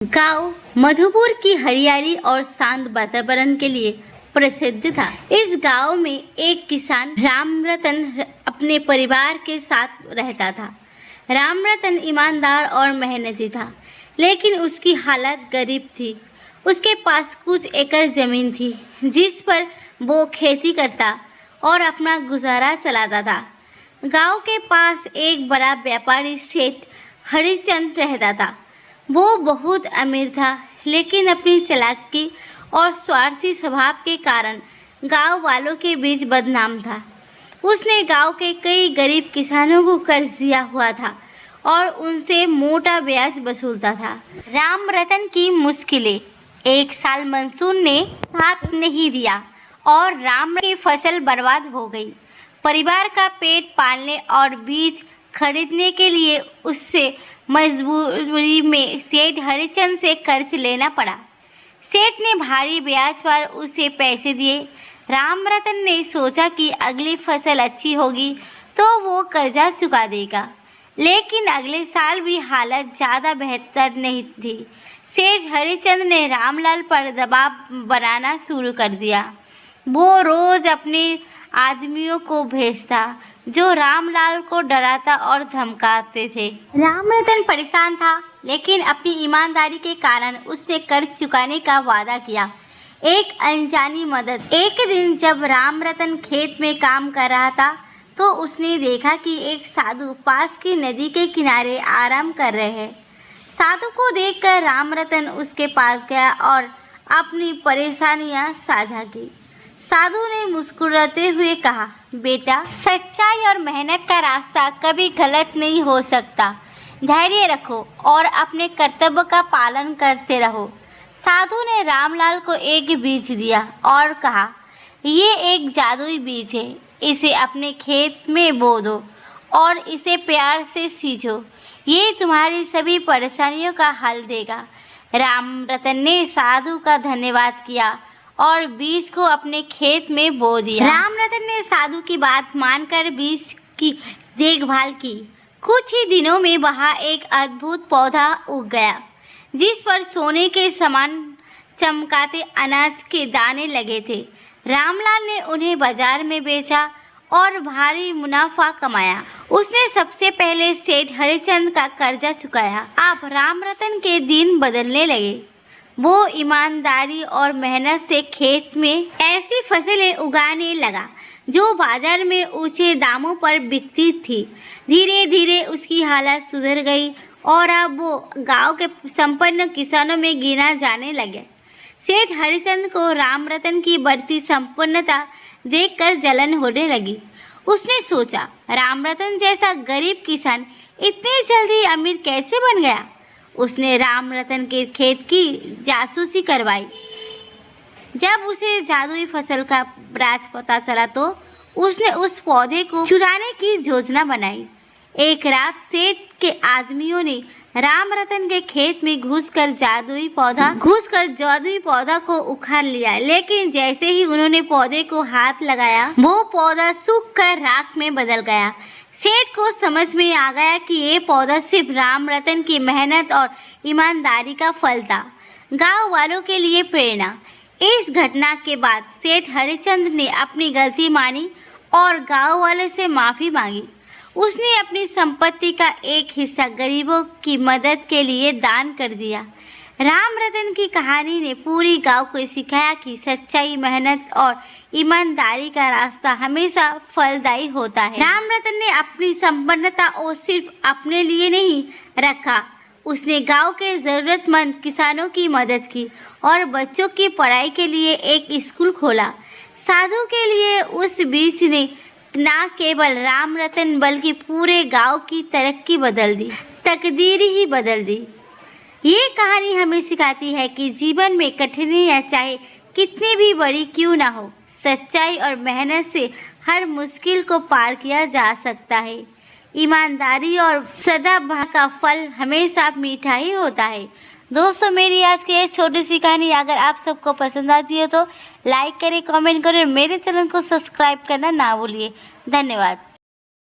गांव मधुपुर की हरियाली और शांत वातावरण के लिए प्रसिद्ध था। इस गांव में एक किसान रामरतन अपने परिवार के साथ रहता था। रामरतन ईमानदार और मेहनती था, लेकिन उसकी हालत गरीब थी। उसके पास कुछ एकड़ जमीन थी, जिस पर वो खेती करता और अपना गुजारा चलाता था। गांव के पास एक बड़ा व्यापारी सेठ हरिचंद रहता था। वो बहुत अमीर था, लेकिन अपनी चालाकी और स्वार्थी स्वभाव के कारण गांव वालों के बीच बदनाम था। उसने गांव के कई गरीब किसानों को कर्ज दिया हुआ था और उनसे मोटा ब्याज वसूलता था। रामरतन की मुश्किलें। एक साल मानसून ने साथ नहीं दिया और राम की फसल बर्बाद हो गई। परिवार का पेट पालने और बीज खरीदने के लिए उससे मजबूरी में सेठ हरिचंद से कर्ज लेना पड़ा। सेठ ने भारी ब्याज पर उसे पैसे दिए। रामरतन ने सोचा कि अगली फसल अच्छी होगी तो वो कर्जा चुका देगा, लेकिन अगले साल भी हालत ज़्यादा बेहतर नहीं थी। सेठ हरिचंद ने रामलाल पर दबाव बनाना शुरू कर दिया। वो रोज़ अपने आदमियों को भेजता, जो रामलाल को डराता और धमकाते थे। रामरतन परेशान था, लेकिन अपनी ईमानदारी के कारण उसने कर्ज चुकाने का वादा किया। एक अनजानी मदद। एक दिन जब रामरतन खेत में काम कर रहा था, तो उसने देखा कि एक साधु पास की नदी के किनारे आराम कर रहे हैं। साधु को देखकर रामरतन उसके पास गया और अपनी परेशानियां साझा की। साधु ने मुस्कुराते हुए कहा, बेटा, सच्चाई और मेहनत का रास्ता कभी गलत नहीं हो सकता। धैर्य रखो और अपने कर्तव्य का पालन करते रहो। साधु ने रामलाल को एक बीज दिया और कहा, ये एक जादुई बीज है, इसे अपने खेत में बो दो और इसे प्यार से सींचो। ये तुम्हारी सभी परेशानियों का हल देगा। रामरतन ने साधु का धन्यवाद किया और बीज को अपने खेत में बो दिया। रामरतन ने साधु की बात मानकर बीज की देखभाल की। कुछ ही दिनों में वहाँ एक अद्भुत पौधा उग गया, जिस पर सोने के समान चमकाते अनाज के दाने लगे थे। रामलाल ने उन्हें बाजार में बेचा और भारी मुनाफा कमाया। उसने सबसे पहले सेठ हरिचंद का कर्जा चुकाया। अब रामरतन के दिन बदलने लगे। वो ईमानदारी और मेहनत से खेत में ऐसी फसलें उगाने लगा जो बाजार में ऊंचे दामों पर बिकती थी। धीरे धीरे उसकी हालत सुधर गई और अब वो गांव के संपन्न किसानों में गिना जाने लगे। सेठ हरिचंद को रामरतन की बढ़ती संपन्नता देखकर जलन होने लगी। उसने सोचा, रामरतन जैसा गरीब किसान इतनी जल्दी अमीर कैसे बन गया। उसने रामरतन के खेत की जासूसी करवाई। जब उसे जादुई फसल का राज पता चला तो उसने उस पौधे को चुराने की योजना बनाई। एक रात सेठ के आदमियों ने रामरतन के खेत में घुसकर जादुई पौधा को उखाड़ लिया, लेकिन जैसे ही उन्होंने पौधे को हाथ लगाया, वो पौधा सूख कर राख में बदल गया। सेठ को समझ में आ गया कि ये पौधा सिर्फ रामरतन की मेहनत और ईमानदारी का फल था। गांव वालों के लिए प्रेरणा। इस घटना के बाद सेठ हरिचंद ने अपनी गलती मानी और गांव वाले से माफ़ी मांगी। उसने अपनी संपत्ति का एक हिस्सा गरीबों की मदद के लिए दान कर दिया। रामरतन की कहानी ने पूरी गांव को सिखाया कि सच्चाई, मेहनत और ईमानदारी का रास्ता हमेशा फलदायी होता है। रामरतन ने अपनी संपन्नता को सिर्फ अपने लिए नहीं रखा, उसने गांव के ज़रूरतमंद किसानों की मदद की और बच्चों की पढ़ाई के लिए एक स्कूल खोला। साधु के लिए उस बीच ने न केवल रामरतन बल्कि पूरे गांव की तरक्की बदल दी, तकदीर ही बदल दी। ये कहानी हमें सिखाती है कि जीवन में कठिनाइयाँ चाहे कितनी भी बड़ी क्यों ना हो, सच्चाई और मेहनत से हर मुश्किल को पार किया जा सकता है। ईमानदारी और सदाबहार का फल हमेशा मीठा ही होता है। दोस्तों, मेरी आज की एक छोटी सी कहानी अगर आप सबको पसंद आती है तो लाइक करें, कमेंट करें और मेरे चैनल को सब्सक्राइब करना ना भूलिए। धन्यवाद।